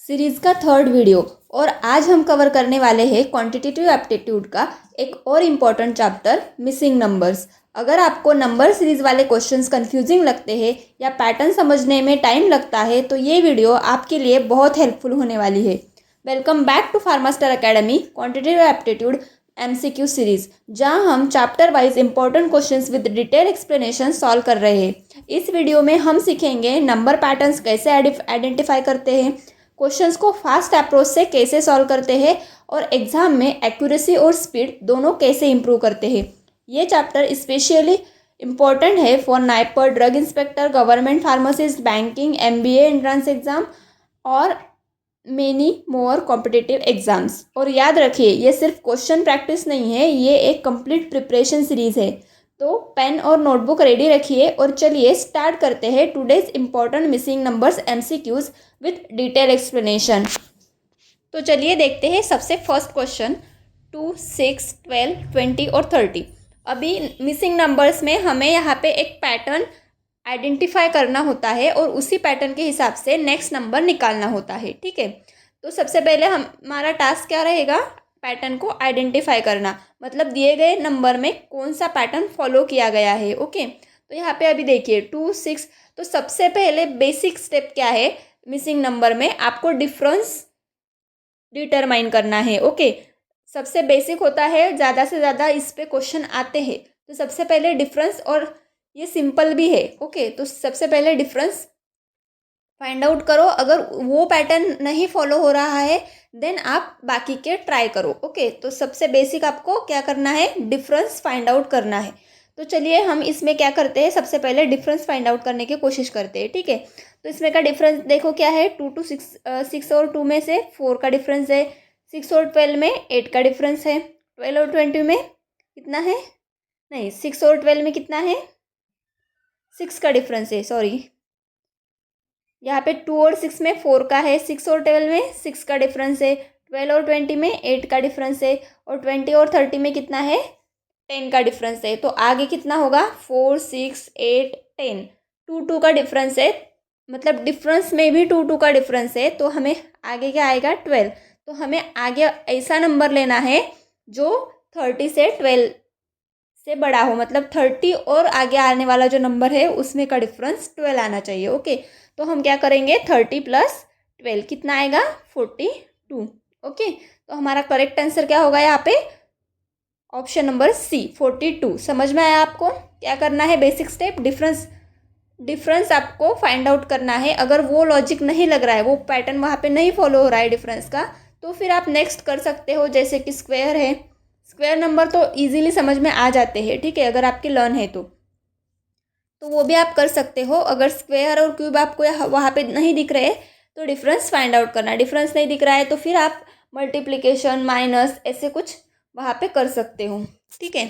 Series का third video. और आज हम कवर करने वाले हैं क्वांटिटेटिव एप्टीट्यूड का एक और इम्पॉर्टेंट चैप्टर मिसिंग नंबर्स। अगर आपको नंबर सीरीज़ वाले क्वेश्चंस कंफ्यूजिंग लगते हैं या पैटर्न समझने में टाइम लगता है तो ये वीडियो आपके लिए बहुत हेल्पफुल होने वाली है। Welcome back to Pharmaster academy quantitative aptitude MCQ series, जहां हम chapter wise important questions with detail explanation solve कर रहे हैं। इस वीडियो में हम सीखेंगे नंबर पैटर्न्स कैसे आइडेंटिफाई करते हैं, क्वेश्चंस को फास्ट अप्रोच से कैसे सॉल्व करते हैं और एग्जाम में एक्यूरेसी और स्पीड दोनों कैसे इंप्रूव करते हैं। ये चैप्टर स्पेशली इम्पॉर्टेंट है for NIPER, drug inspector, government pharmacist, banking, MBA entrance exam और मेनी मोर कॉम्पिटिटिव एग्जाम्स। और याद रखिए, ये सिर्फ क्वेश्चन प्रैक्टिस नहीं है, ये एक कंप्लीट प्रिपरेशन सीरीज है। तो पेन और नोटबुक रेडी रखिए और चलिए स्टार्ट करते हैं today's important missing numbers MCQs with detail explanation. तो चलिए देखते हैं सबसे फर्स्ट क्वेश्चन 2, 6, 12, 20 और 30। अभी मिसिंग नंबर्स में हमें यहाँ पे एक पैटर्न आइडेंटिफाई करना होता है और उसी पैटर्न के हिसाब से नेक्स्ट नंबर निकालना होता है। ठीक है, तो सबसे पहले हमारा टास्क क्या रहेगा, पैटर्न को आइडेंटिफाई करना, मतलब दिए गए नंबर में कौन सा पैटर्न फॉलो किया गया है। ओके, तो यहाँ पे अभी देखिए 2, 6। तो सबसे पहले बेसिक स्टेप क्या है मिसिंग नंबर में, आपको डिफरेंस डिटरमाइन करना है। ओके, सबसे बेसिक होता है, ज़्यादा से ज़्यादा इस पे क्वेश्चन आते हैं। तो सबसे पहले डिफरेंस, और ये सिंपल भी है। ओके, तो सबसे पहले डिफरेंस फाइंड आउट करो। अगर वो पैटर्न नहीं फॉलो हो रहा है देन आप बाकी के ट्राई करो। ओके, तो सबसे बेसिक आपको क्या करना है, डिफरेंस फाइंड आउट करना है। तो चलिए हम इसमें क्या करते हैं, सबसे पहले डिफरेंस फाइंड आउट करने की कोशिश करते हैं। ठीक है, तो इसमें का डिफरेंस देखो क्या है, 2 to 6, 6 और 2 में से 4 का डिफरेंस है। 6 और 12 में 8 का डिफरेंस है। 12 और 20 में कितना है, नहीं 6 और 12 में कितना है, 6 का डिफरेंस है, सॉरी। यहाँ पे 2 और 6 में 4 का है, 6 और 12 में 6 का डिफरेंस है, 12 और 20 में 8 का डिफरेंस है, और 20 और 30 में कितना है, 10 का डिफरेंस है। तो आगे कितना होगा, 4, 6, 8, 10, 2, 2 का डिफरेंस है, मतलब डिफरेंस में भी 2, 2 का डिफरेंस है। तो हमें आगे क्या आएगा, 12। तो हमें आगे ऐसा नंबर लेना है जो 30 से 12 से बड़ा हो, मतलब 30 और आगे आने वाला जो नंबर है उसमें का डिफरेंस 12 आना चाहिए। ओके, तो हम क्या करेंगे, 30 + 12 कितना आएगा, 42। ओके, तो हमारा करेक्ट आंसर क्या होगा यहाँ पे, ऑप्शन नंबर C, 42। समझ में आया आपको क्या करना है, बेसिक स्टेप डिफरेंस आपको फाइंड आउट करना है। अगर वो लॉजिक नहीं लग रहा है, वो पैटर्न वहाँ पे नहीं फॉलो हो रहा है डिफरेंस का, तो फिर आप नेक्स्ट कर सकते हो, जैसे कि स्क्वायर है। स्क्वायर नंबर तो इजीली समझ में आ जाते हैं। ठीक है, अगर आपकी लर्न है तो वो भी आप कर सकते हो। अगर स्क्वायर और क्यूब आपको वहाँ पे नहीं दिख रहे तो डिफरेंस फाइंड आउट करना। डिफरेंस नहीं दिख रहा है तो फिर आप मल्टीप्लिकेशन, माइनस, ऐसे कुछ वहाँ पे कर सकते हो। ठीक है,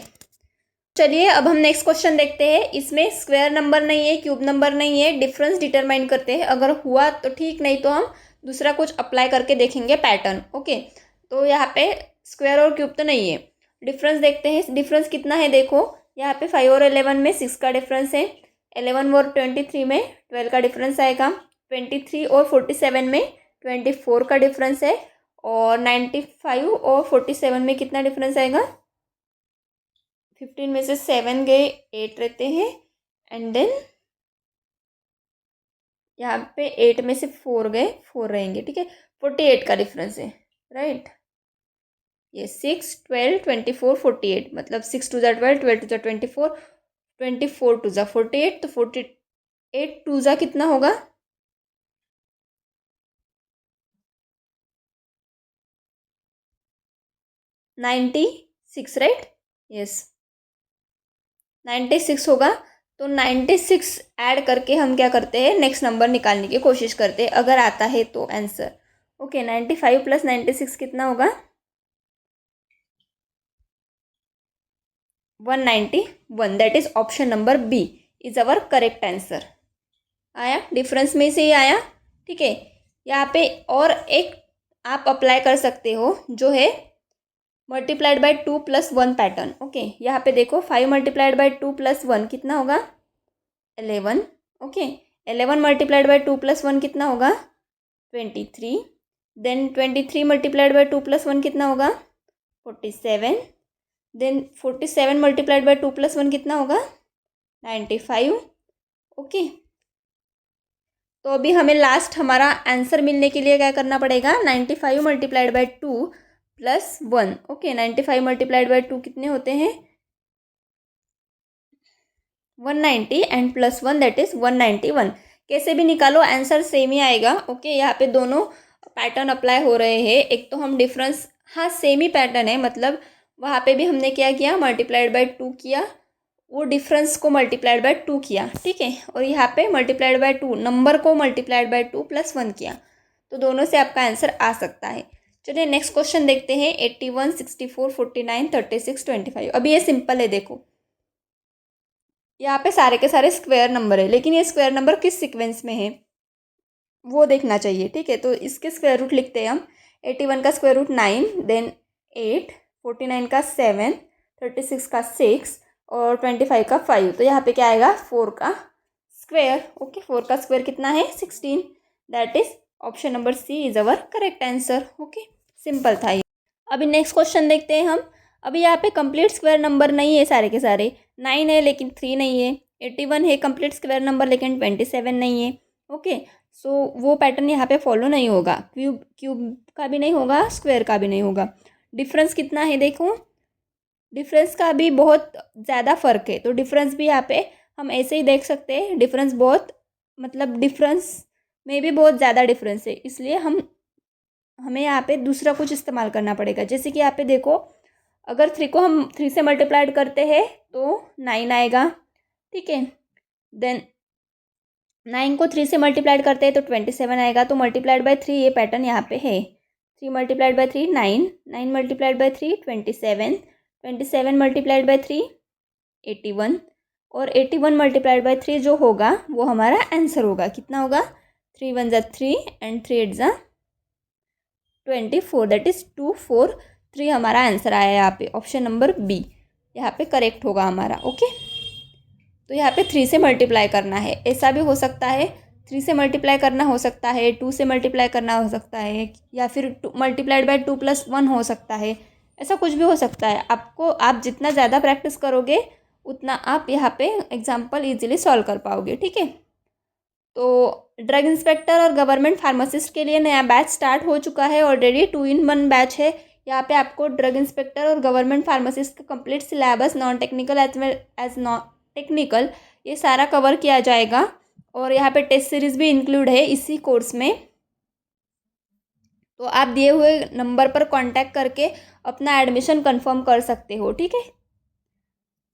चलिए अब हम नेक्स्ट क्वेश्चन देखते हैं। इसमें स्क्वायर नंबर नहीं है, क्यूब नंबर नहीं है, डिफरेंस डिटरमाइन करते हैं। अगर हुआ तो ठीक, नहीं तो हम दूसरा कुछ अप्लाई करके देखेंगे पैटर्न। ओके, तो यहाँ पे स्क्वायर और क्यूब तो नहीं है, डिफरेंस देखते हैं। डिफरेंस कितना है देखो, यहाँ पे 5 और 11 में 6 का डिफरेंस है, 11 और 23 में 12 का डिफरेंस आएगा, 23 और 47 में 24 का डिफरेंस है, और 95 और 47 में कितना डिफरेंस आएगा, 15 में से 7 गए, 8 रहते हैं, एंड देन यहाँ पे 8 में से 4 गए, 4 रहेंगे। ठीक है, 48 का डिफरेंस है, राइट। ये 6, 12, 24, 48, मतलब 6 2 12, 12 2 24, 24 2 48, तो 48 2 कितना होगा, 96, राइट। यस, 96 होगा। तो 96 ऐड करके हम क्या करते हैं, नेक्स्ट नंबर निकालने की कोशिश करते हैं, अगर आता है तो आंसर। ओके, 95 + 96 कितना होगा, 191। That is option number B is our correct answer. आया, डिफरेंस में से ही आया। ठीक है, यहाँ पे और एक आप अप्लाई कर सकते हो जो है मल्टीप्लाइड बाय 2 + 1 पैटर्न। ओके, यहाँ पे देखो 5 × 2 + 1 कितना होगा, 11। ओके, 11 × 2 + 1 कितना होगा, 23। देन 23 मल्टीप्लाइड बाय 2 प्लस 1 कितना होगा? 47। देन 47 मल्टीप्लाइड बाय 2 प्लस 1 कितना होगा? 95। ओके, तो अभी हमें लास्ट हमारा आंसर मिलने के लिए क्या करना पड़ेगा? 95 multiplied by 2 plus 1। Okay, 95 multiplied by 2 कितने होते हैं? 190 एंड प्लस 1 दैट इज 191। कैसे भी निकालो आंसर सेम ही आएगा। ओके, यहाँ पे दोनों पैटर्न अप्लाई हो रहे हैं। एक तो हम डिफरेंस, हाँ सेम ही पैटर्न है, मतलब वहाँ पे भी हमने क्या किया? मल्टीप्लाइड बाय 2 किया, वो डिफरेंस को मल्टीप्लाइड बाय 2 किया, ठीक है। और यहाँ पे मल्टीप्लाइड बाय 2 नंबर को मल्टीप्लाइड बाय 2 प्लस 1 किया, तो दोनों से आपका आंसर आ सकता है। चलिए नेक्स्ट क्वेश्चन देखते हैं। 81, 64, 49, 36, 25। अभी ये सिंपल है, देखो यहाँ पे सारे के सारे स्क्वायर नंबर है, लेकिन ये स्क्वायर नंबर किस सीक्वेंस में है वो देखना चाहिए, ठीक है। तो इसके स्क्वायर रूट लिखते हैं हम। 81 का स्क्वायर रूट 9, देन 8, 49 का 7, 36 का 6 और 25 का 5। तो यहाँ पे क्या आएगा? 4 का स्क्वायर। ओके, 4 का स्क्वायर कितना है? 16। That is option number C is our correct answer. Okay, simple था ये। अभी नेक्स्ट क्वेश्चन देखते हैं हम। अभी यहाँ पे कंप्लीट स्क्वायर नंबर नहीं है सारे के सारे। 9 है लेकिन 3 नहीं है। 81 है कंप्लीट स्क्वायर नंबर लेकिन 27 नहीं है। ओके, सो वो पैटर्न यहाँ पे फॉलो नहीं होगा। क्यूब क्यूब का भी नहीं होगा, स्क्वायर का भी नहीं होगा। डिफरेंस कितना है देखो, डिफरेंस का भी बहुत ज़्यादा फ़र्क है, तो डिफरेंस भी यहाँ पे हम ऐसे ही देख सकते हैं। डिफरेंस बहुत, मतलब डिफरेंस में भी बहुत ज़्यादा डिफरेंस है, इसलिए हमें यहाँ पे दूसरा कुछ इस्तेमाल करना पड़ेगा। जैसे कि यहाँ पे देखो, अगर 3 को हम 3 से मल्टीप्लाइड करते हैं तो 9 आएगा, ठीक है। देन 9 को 3 से मल्टीप्लाइड करते हैं तो 27 आएगा। तो मल्टीप्लाइड बाय 3 ये पैटर्न यहाँ पे है। 3 multiplied by 3 9, 9 multiplied by 3 27, 27 multiplied by 3 81 और 81 मल्टीप्लाइड बाय 3 जो होगा वो हमारा आंसर होगा। कितना होगा? 3 1 ज़ा 3 एंड 3 8 ज़ा 24, दैट इज़ 243 हमारा आंसर आया यहाँ पे। ऑप्शन नंबर बी यहाँ पे करेक्ट होगा हमारा। ओके, तो यहाँ पे 3 से मल्टीप्लाई करना है, ऐसा भी हो सकता है। 3 से मल्टीप्लाई करना हो सकता है, 2 से मल्टीप्लाई करना हो सकता है, या फिर मल्टीप्लाइड बाय 2 प्लस 1 हो सकता है। ऐसा कुछ भी हो सकता है। आप जितना ज़्यादा प्रैक्टिस करोगे उतना आप यहाँ पे एग्जाम्पल ईजिली सॉल्व कर पाओगे, ठीक है। तो ड्रग इंस्पेक्टर और गवर्नमेंट फार्मासिस्ट के लिए नया बैच स्टार्ट हो चुका है ऑलरेडी। 2-in-1 बैच है। यहाँ पे आपको ड्रग इंस्पेक्टर और गवर्नमेंट फार्मासिस्ट का complete syllabus, non technical as well as non technical, ये सारा कवर किया जाएगा। और यहाँ पे टेस्ट सीरीज भी इंक्लूड है इसी कोर्स में। तो आप दिए हुए नंबर पर कांटेक्ट करके अपना एडमिशन कंफर्म कर सकते हो, ठीक है।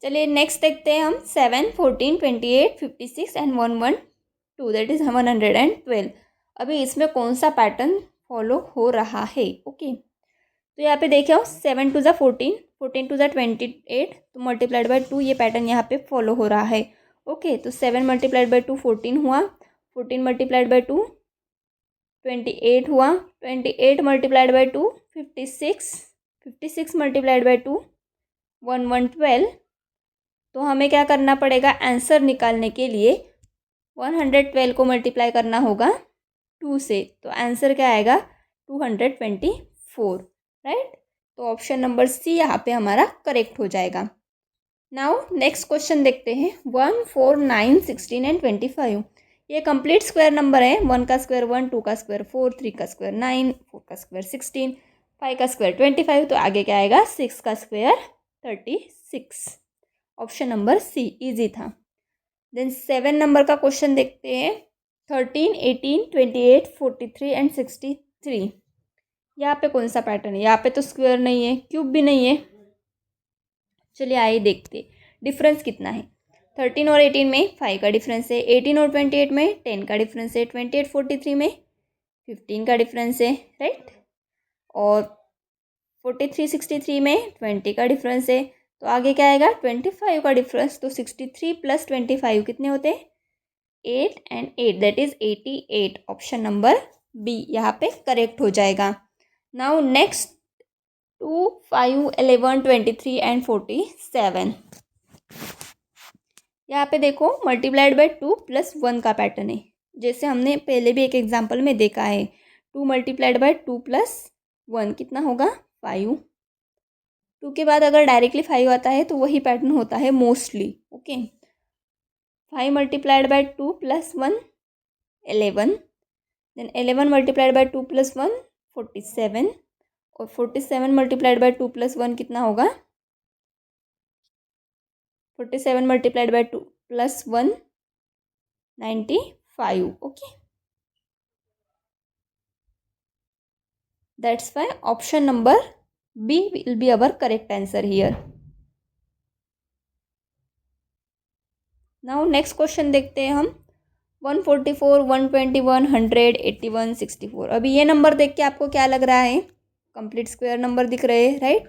चलिए नेक्स्ट देखते हैं हम। 7, 14, 28, 56 एंड 112, दैट इज 112। अभी इसमें कौन सा पैटर्न फॉलो हो रहा है? ओके, तो यहाँ पे देखो 7 2 ज़ा 14, 14 2 ज़ा 28, तो मल्टीप्लाइड बाय 2 ये पैटर्न यहाँ पे फॉलो हो रहा है। ओके, तो 7 मल्टीप्लाइड बाय 2 14 हुआ, 14 मल्टीप्लाइड बाय 2 28 हुआ, 28 मल्टीप्लाइड बाय 2 56, 56 मल्टीप्लाइड बाय 2 112। तो हमें क्या करना पड़ेगा? आंसर निकालने के लिए 112 को मल्टीप्लाई करना होगा 2 से, तो आंसर क्या आएगा? 224, राइट। तो ऑप्शन नंबर सी यहाँ पे हमारा करेक्ट हो जाएगा। नाउ नेक्स्ट क्वेश्चन देखते हैं। 1, 4, 9, 16 एंड 25, ये कंप्लीट स्क्वायर नंबर है। 1 का स्क्वायर 1, 2 का स्क्वायर 4, 3 का स्क्वायर 9, 4 का स्क्वायर 16, 5 का स्क्वायर 25। तो आगे क्या आएगा? 6 का square 36। Option number C easy था। देन 7 नंबर का क्वेश्चन देखते हैं। 13, 18, 28, 43 एंड 63, यहाँ पे कौन सा पैटर्न है? यहाँ पे तो स्क्वायर नहीं है, क्यूब भी नहीं है। चलिए आइए देखते डिफरेंस कितना है। 13 और 18 में 5 का डिफरेंस है। 18 और 28 में 10 का डिफरेंस है। 28 43 में 15 का डिफरेंस है, राइट। और 43 63 में 20 का डिफरेंस है। तो आगे क्या आएगा? 25 का डिफरेंस। तो 63 प्लस 25 कितने होते हैं? 8 and 8, that is 88। Option number B यहाँ पे करेक्ट हो जाएगा। नाउ नेक्स्ट 2, 5, 11, 23 एंड 47, यहाँ पे देखो मल्टीप्लाइड बाय 2 प्लस 1 का पैटर्न है, जैसे हमने पहले भी एक एग्जाम्पल में देखा है। 2 मल्टीप्लाइड बाय 2 प्लस 1 कितना होगा 5। 2 के बाद अगर डायरेक्टली 5 आता है तो वही पैटर्न होता है mostly. Okay, 5 multiplied by 2 plus 1 11, then 11 multiplied by 2 plus 1 47, और 47 मल्टीप्लाइड बाय 2 प्लस 1 कितना होगा 47 multiplied by 2 plus 1 95। Okay, that's why option number B will be our correct answer here. Now next question देखते हैं हम 144, 121, 100, 81, 64। अभी ये नंबर देख के आपको क्या लग रहा है, कंप्लीट स्क्वायर नंबर दिख रहे हैं, राइट।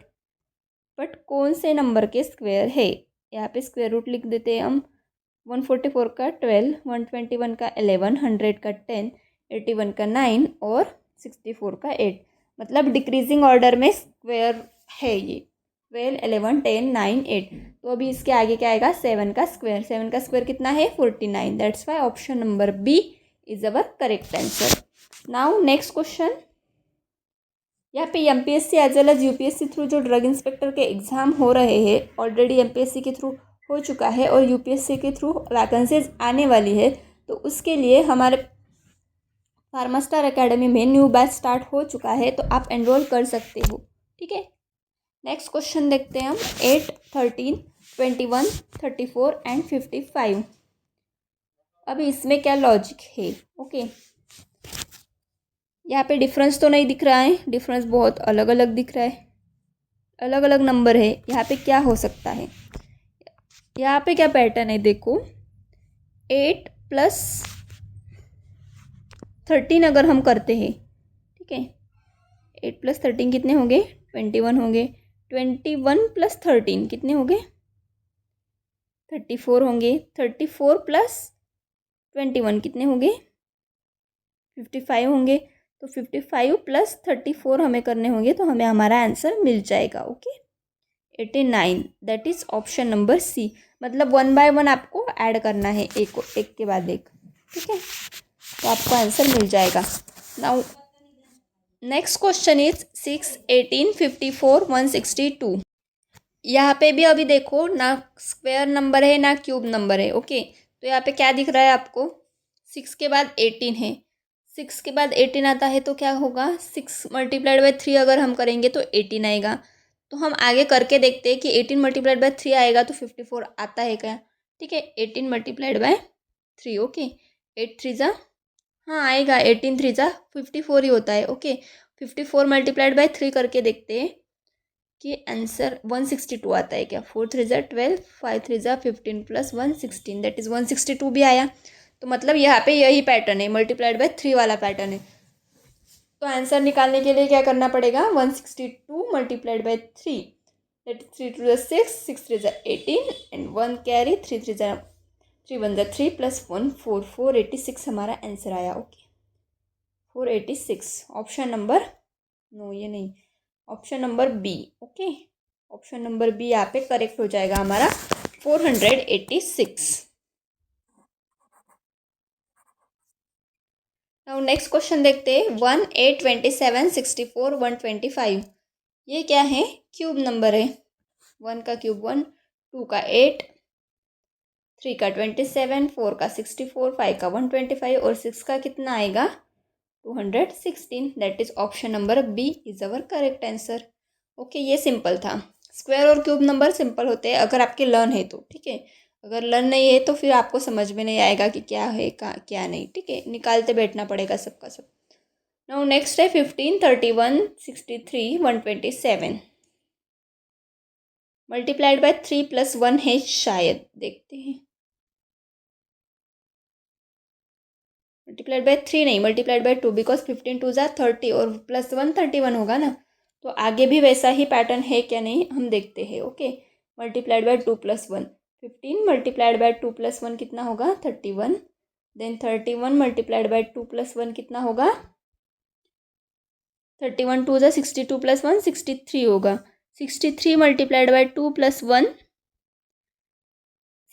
बट कौन से नंबर के स्क्वायर है, यहाँ पे स्क्वायर रूट लिख देते हैं हम। 144 का 12, 121 का 11, 100 का 10, 81 का 9 और 64 का 8। मतलब डिक्रीजिंग ऑर्डर में स्क्वायर है ये 12, 11, 10, 9, 8। तो अभी इसके आगे क्या आएगा 7 का स्क्वायर। 7 का स्क्वायर कितना है 49। That's why option number B is our correct answer. Now next question, यहाँ पे MPSC as well as UPSC through जो ड्रग इंस्पेक्टर के एग्ज़ाम हो रहे हैं, ऑलरेडी एमपीएससी के थ्रू हो चुका है और यूपीएससी के थ्रू वैकेंसीज आने वाली है, तो उसके लिए हमारे फार्मास्टार एकेडमी में न्यू बैच स्टार्ट हो चुका है, तो आप एनरोल कर सकते हो। ठीक है, नेक्स्ट क्वेश्चन देखते हैं हम 8, 13, 21, 34 एंड 55। अभी इसमें क्या लॉजिक है। ओके, यहाँ पे डिफरेंस तो नहीं दिख रहा है, डिफरेंस बहुत अलग अलग दिख रहा है, अलग अलग नंबर है। यहाँ पे क्या हो सकता है, यहाँ पे क्या पैटर्न है देखो, 8 प्लस 13 अगर हम करते हैं, ठीक है, 8 प्लस 13 कितने होंगे 21 होंगे, 21 प्लस 13 कितने होंगे 34 होंगे, 34 प्लस 21 कितने होंगे 55 होंगे। तो 55 प्लस 34 हमें करने होंगे, तो हमें हमारा आंसर मिल जाएगा। Okay, 89, that is option number C. मतलब 1 बाय 1 आपको ऐड करना है, एक के बाद एक। ठीक है, तो आपको आंसर मिल जाएगा। Now next question is 6, 18, 54, 162। यहाँ पे भी अभी देखो ना स्क्वायर नंबर है ना क्यूब नंबर है। ओके, तो यहाँ पे क्या दिख रहा है आपको, 6 के बाद 18 है, 6 के बाद 18 आता है तो क्या होगा 6 मल्टीप्लाइड बाय 3 अगर हम करेंगे तो 18 आएगा। तो हम आगे करके देखते हैं कि 18 मल्टीप्लाइड बाय 3 आएगा तो 54 आता है क्या। ठीक है, 18 मल्टीप्लाइड बाय 3। ओके, 8 3 जा, हाँ आएगा, 18 3 जा 54 ही होता है। ओके, 54 मल्टीप्लाइड बाय 3 करके देखते हैं कि आंसर 162 आता है क्या। 4 3 जा 12, 5 3 जा 15 प्लस 1 16, दैट इज़ 162 भी आया। तो मतलब यहाँ पे यही पैटर्न है, मल्टीप्लाइड बाय 3 वाला पैटर्न है। तो आंसर निकालने के लिए क्या करना पड़ेगा, 162 multiplied by 3, that is 3 2 6, 6 3 18 and 1 carry, 3 3 1 3 plus 1 4, 486 हमारा आंसर आया। ओके, 486 ऑप्शन नंबर, नो ये नहीं, option number B. Okay, option number B यहाँ पे करेक्ट हो जाएगा हमारा 486। नाउ नेक्स्ट क्वेश्चन देखते हैं 1, 8, 27, 64, 125। ये क्या है, क्यूब नंबर है। 1 का क्यूब 1, 2 का 8, 3 का 27, 4 का 64, 5 का 125 और 6 का कितना आएगा 216। That is option number B is our correct answer. Okay, ये सिंपल था। स्क्वायर और क्यूब नंबर सिंपल होते हैं अगर आपके लर्न है तो। ठीक है, अगर लर्न नहीं है तो फिर आपको समझ में नहीं आएगा कि क्या है क्या नहीं। ठीक है, निकालते बैठना पड़ेगा सबका सब। नाउ नेक्स्ट है 15, 31, 63, 127। मल्टीप्लाइड बाय 3 प्लस 1 है शायद, देखते हैं। मल्टीप्लाइड बाय 3 नहीं, मल्टीप्लाइड बाय 2, बिकॉज 15 2 जा 30 और प्लस 1 31 होगा ना। तो आगे भी वैसा ही पैटर्न है क्या नहीं हम देखते हैं। Okay, multiplied by 2 plus 1, 15 multiplied by 2 plus 1 कितना होगा 31, देन 31 मल्टीप्लाइड बाय 2 प्लस 1 कितना होगा 31 2 जा 62 प्लस 1 63 होगा। 63 multiplied by 2 plus 1,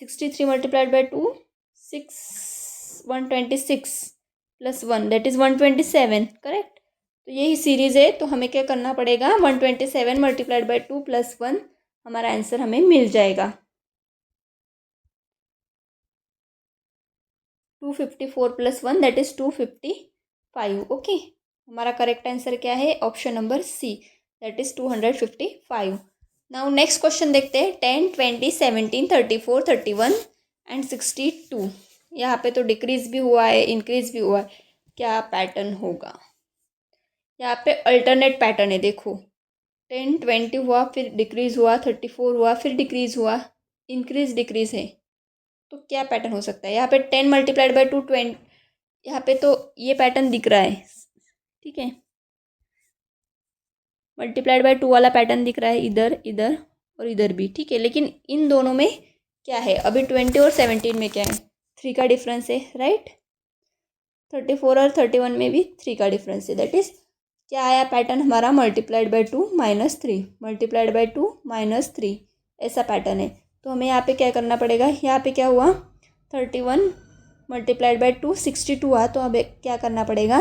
63 multiplied by 2 6, 126 plus 1 that is 127, correct. तो यही सीरीज़ है, तो हमें क्या करना पड़ेगा, 127 मल्टीप्लाइड बाई 2 प्लस 1, हमारा आंसर हमें मिल जाएगा 254 प्लस 1 दैट इज़ 255। ओके, हमारा करेक्ट आंसर क्या है, option number C, that is 255। Now next question देखते हैं, 10 20 17 34 31 एंड 62। यहाँ पे तो डिक्रीज भी हुआ है, इंक्रीज भी हुआ है, क्या पैटर्न होगा। यहाँ पे अल्टरनेट पैटर्न है, देखो 10 20 हुआ, फिर डिक्रीज हुआ, 34 हुआ, फिर डिक्रीज हुआ, इंक्रीज डिक्रीज है, तो क्या पैटर्न हो सकता है। यहाँ पे 10 मल्टीप्लाइड बाई 2 20, यहाँ पे तो ये पैटर्न दिख रहा है, ठीक है, मल्टीप्लाइड बाई 2 वाला पैटर्न दिख रहा है इधर, इधर और इधर भी, ठीक है, लेकिन इन दोनों में क्या है, अभी 20 और 17 में क्या है, 3 का डिफरेंस है, राइट। 34 और 31 में भी 3 का डिफरेंस है, दैट इज क्या आया पैटर्न हमारा, मल्टीप्लाइड बाई 2 -3, मल्टीप्लाइड बाई 2 -3, ऐसा पैटर्न है। तो हमें यहाँ पे क्या करना पड़ेगा, यहाँ पे क्या हुआ, 31 मल्टीप्लाइड बाई 2 62 हुआ, तो अब क्या करना पड़ेगा,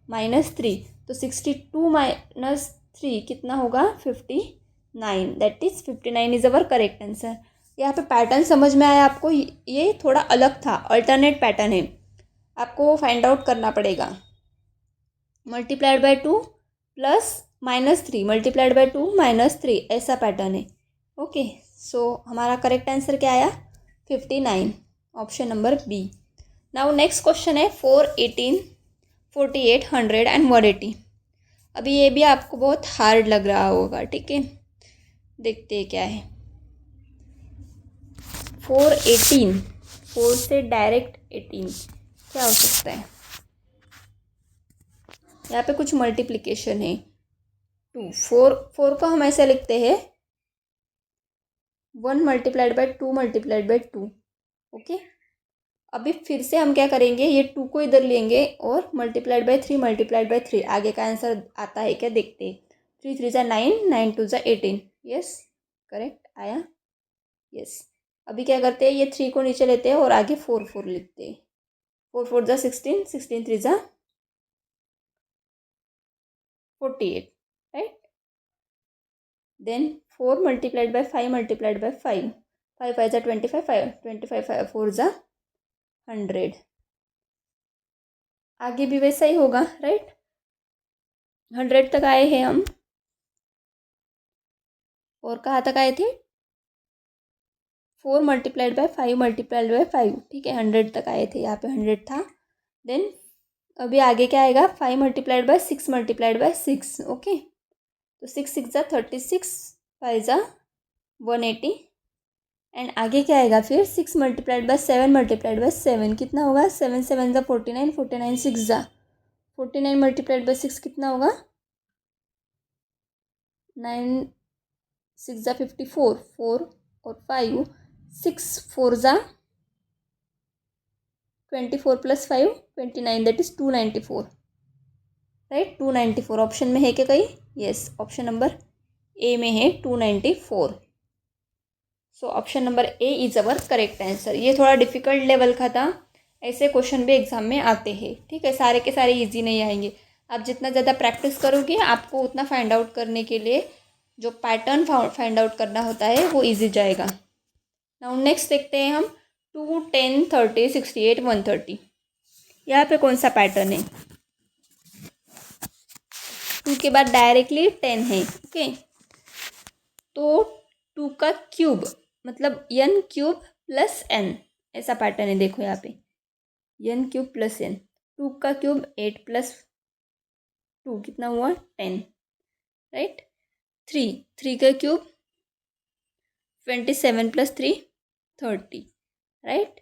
-3, तो 62 -3 कितना होगा, 59, that is 59 is our correct answer. यहाँ पे पैटर्न समझ में आया आपको, ये थोड़ा अलग था, अल्टरनेट पैटर्न है, आपको फाइंड आउट करना पड़ेगा। Multiplied by 2 plus -3 multiplied by 2 -3, ऐसा पैटर्न है। ओके, सो हमारा करेक्ट आंसर क्या आया, 59, option number B. Now next question है 4 18 48 100 एंड 180। अभी ये भी आपको बहुत हार्ड लग रहा होगा, ठीक है, देखते हैं क्या है। 4 18, 4 से डायरेक्ट 18 क्या हो सकता है। यहाँ पे कुछ मल्टीप्लिकेशन है, 2 4 को हम ऐसे लिखते हैं 1 multiplied by 2 multiplied by 2। Okay, अभी फिर से हम क्या करेंगे, ये 2 को इधर लेंगे और मल्टीप्लाइड बाई 3 मल्टीप्लाइड बाई 3, आगे का आंसर आता है क्या, देखते हैं। 3 3 ज़ा 9, 9 2 ज़ा 18, यस करेक्ट आया, यस। अभी क्या करते हैं, ये 3 को नीचे लेते हैं और आगे 4 4 लिखते हैं, 4 4 ज़ा 16, 16 3 ज़ा 48, right. Then 4 multiplied by 5 multiplied by 5, 5 5 ज़ा 25, 5 25 4 ज़ा 100, आगे भी वैसा ही होगा, राइट। 100 तक आए हैं हम, और कहाँ तक आए थे, 4 मल्टीप्लाइड बाई 5 मल्टीप्लाइड बाई 5, ठीक है, 100 तक आए थे, यहाँ पे 100 था। देन अभी आगे क्या आएगा, 5 multiplied by 6 multiplied by 6, okay, तो 6 6 ज़ा 36, 5 ज़ा 180, एंड आगे क्या आएगा फिर, 6 मल्टीप्लाइड बाई 7 मल्टीप्लाइड बाई 7 कितना होगा, 7 7 ज़ा 49, 49 6 ज़ा 49 मल्टीप्लाइड बाई 6 कितना होगा, 9 6 ज़ा 54, 4 और 5, 6 4 ज़ा 24 plus 5 29, that is 294, right. 294 option में है क्या कहीं, यस, ऑप्शन नंबर ए में है 294। सो option number A is our correct answer. ये थोड़ा डिफिकल्ट लेवल का था, ऐसे क्वेश्चन भी एग्जाम में आते हैं, ठीक है, सारे के सारे इजी नहीं आएंगे। आप जितना ज़्यादा प्रैक्टिस करोगे आपको उतना फाइंड आउट करने के लिए जो पैटर्न फाइंड आउट करना होता है वो इजी जाएगा। नाउ नेक्स्ट देखते हैं हम 2 10 30 68 130। यहाँ पे कौन सा पैटर्न है, 2 के बाद डायरेक्टली 10 है, ओके, तो 2 का क्यूब मतलब n क्यूब प्लस n, ऐसा पैटर्न है, देखो यहाँ पे n क्यूब प्लस n, 2 का क्यूब 8 प्लस 2 कितना हुआ 10, राइट। 3 का क्यूब 27 प्लस 3 30, राइट।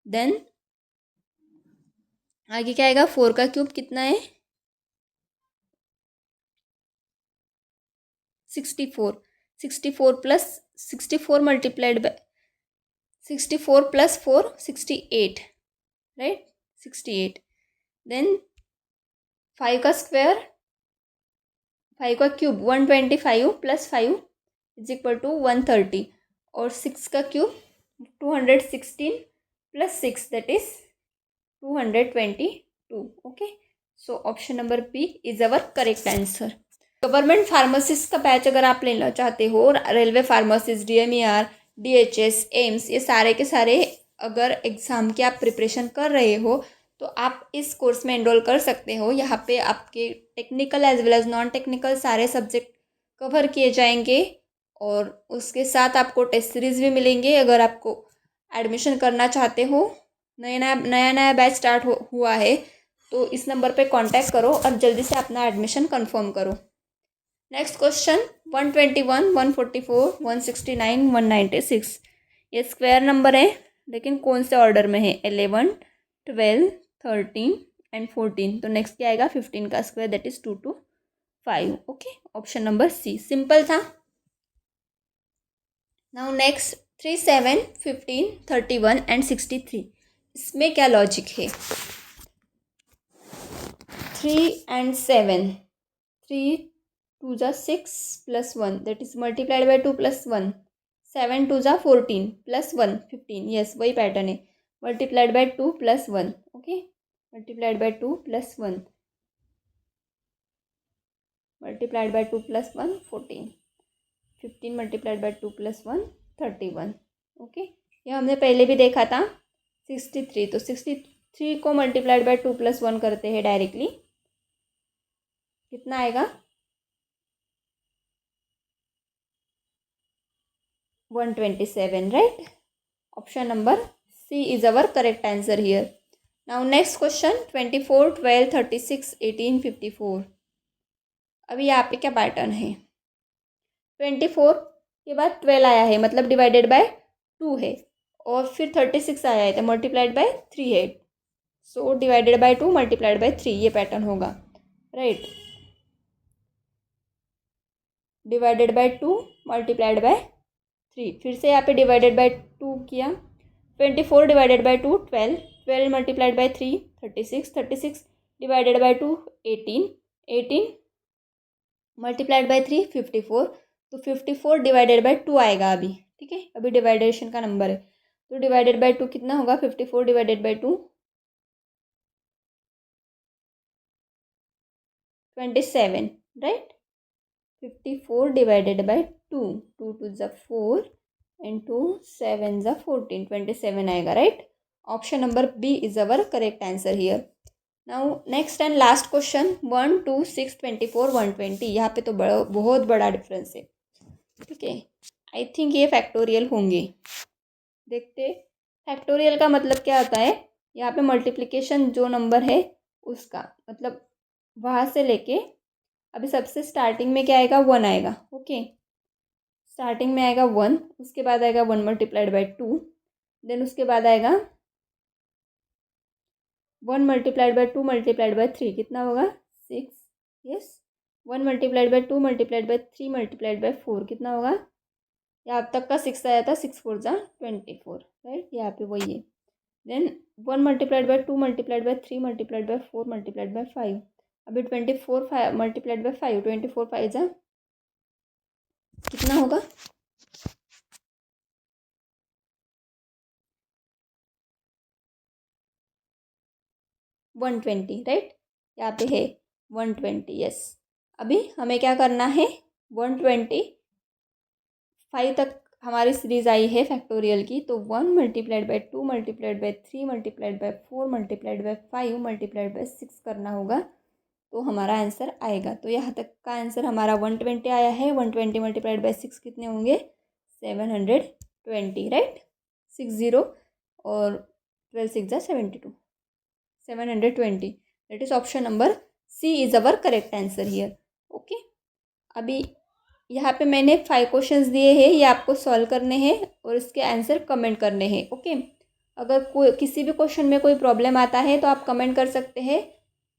देन आगे क्या आएगा, 4 का क्यूब कितना है 64, 64 plus 64 multiplied by 64 plus 4 68, right 68। Then 5 का स्क्वायर, 5 का cube 125 plus 5 is equal to 130, और 6 का क्यूब 216 plus 6 that is 222, okay. So option number B is our correct answer. Government pharmacist का बैच अगर आप लेना चाहते हो, railway pharmacist, DMER, DHS, AIIMS, ये सारे के सारे अगर एग्ज़ाम की आप प्रिपरेशन कर रहे हो तो आप इस कोर्स में एनरोल कर सकते हो। यहाँ पे आपके technical as well as non technical सारे सब्जेक्ट कवर किए जाएंगे और उसके साथ आपको टेस्ट सीरीज़ भी मिलेंगे। अगर आपको एडमिशन करना चाहते हो, नया बैच स्टार्ट हुआ है, तो इस नंबर पे कांटेक्ट करो और जल्दी से अपना एडमिशन कंफर्म करो। Next question 121, 144, 169, 196। ये स्क्वायर नंबर है, लेकिन कौन से ऑर्डर में है? 11, 12, 13 एंड 14। तो नेक्स्ट क्या आएगा? 15 का square, that is 2 to 5। Okay, option number C, simple था। Now next 3, 7, 15, 31 and 63। इसमें क्या लॉजिक है? 3 and 7, 3 2 जा 6 plus 1, that is multiplied by 2 plus 1, 7 2 जा 14 plus 1 15। यस, वही पैटर्न है, multiplied by 2 plus 1। Okay, multiplied by 2 plus 1, multiplied by 2 plus 1 14, 15 multiplied by 2 plus 1 31। Okay, ये हमने पहले भी देखा था 63। तो 63 को मल्टीप्लाइड बाय 2 plus 1 करते हैं डायरेक्टली, कितना आएगा? 127, right? Option number C is our correct answer here. Now next question 24, 12, 36, 18, 54। अभी यहाँ पे क्या पैटर्न है? 24 के बाद 12 आया है, मतलब डिवाइडेड बाय 2 है, और फिर 36 आया है तो मल्टीप्लाइड बाय 3 है। So divided by 2 multiplied by 3, ये पैटर्न होगा, right? Divided by 2 multiplied by 3, फिर से यहाँ पे डिवाइडेड बाय 2 किया। 24 divided by 2 12, 12 multiplied by 3 36, 36 divided by 2 18, 18 multiplied by 3 54। तो 54 डिवाइडेड बाय 2 आएगा अभी, ठीक है? अभी डिवाइडेशन का नंबर है, तो डिवाइडेड बाय 2 कितना होगा? 54 divided by 2 27, right? 54 divided by 2, 2 2 जा 4 एंड 2 7 जा 14, 27 आएगा, right? Option number B is our correct answer here. Now next and last question 1, 2, 6, 24, 120। यहाँ पे तो बहुत बड़ा डिफरेंस है, ठीक है? आई थिंक ये फैक्टोरियल होंगे। देखते, फैक्टोरियल का मतलब क्या होता है? यहाँ पे मल्टीप्लिकेशन जो नंबर है उसका, मतलब वहाँ से लेके अभी सबसे स्टार्टिंग में क्या आएगा? 1 आएगा। ओके, स्टार्टिंग में आएगा 1, उसके बाद आएगा 1 मल्टीप्लाइड बाय 2, देन उसके बाद आएगा 1 मल्टीप्लाइड बाय 2 मल्टीप्लाइड बाय 3, कितना होगा? 6। Yes, 1 multiplied by 2 multiplied by 3 multiplied by 4, कितना होगा? यहाँ अब तक का 6 आया था, 6 4 जा 24, राइट? यहाँ पे वही है। Then 1 multiplied by 2 multiplied by 3 multiplied by 4 multiplied by 5। अभी 24 मल्टीप्लाइड बाय 5, 24 5 जा कितना होगा? 120, राइट? यहाँ पे है 120। यस, अभी हमें क्या करना है? 125 तक हमारी सीरीज आई है फैक्टोरियल की, तो 1 multiplied by 2 multiplied by 3 multiplied by 4 multiplied by 5 multiplied bye 6 करना होगा, तो हमारा आंसर आएगा। तो यहाँ तक का आंसर हमारा 120 आया है। 120 मल्टीप्लाइड बाय 6 कितने होंगे? 720, राइट? 60 और 12 6 जा 72, 720। That is option number C is our correct answer here. Okay, अभी यहाँ पे मैंने 5 क्वेश्चंस दिए हैं, ये आपको सॉल्व करने हैं और इसके आंसर कमेंट करने हैं। ओके, अगर कोई किसी भी क्वेश्चन में कोई प्रॉब्लम आता है तो आप कमेंट कर सकते हैं,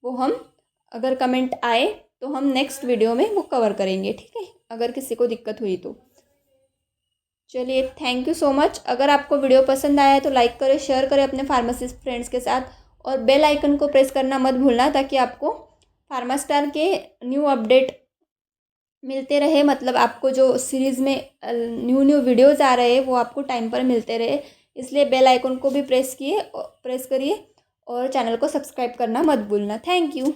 वो हम अगर कमेंट आए तो हम नेक्स्ट वीडियो में वो कवर करेंगे, ठीक है? अगर किसी को दिक्कत हुई तो। चलिए, थैंक यू सो मच। अगर आपको वीडियो पसंद आया है तो लाइक करें, शेयर करें अपने फार्मासिस्ट फ्रेंड्स के साथ, और बेल आइकन को प्रेस करना मत भूलना, ताकि आपको फार्मास्टार के न्यू अपडेट मिलते रहे। मतलब आपको जो सीरीज़ में न्यू वीडियोज़ आ रहे हैं वो आपको टाइम पर मिलते रहे, इसलिए बेल आइकन को भी प्रेस करिए और चैनल को सब्सक्राइब करना मत भूलना। Thank you.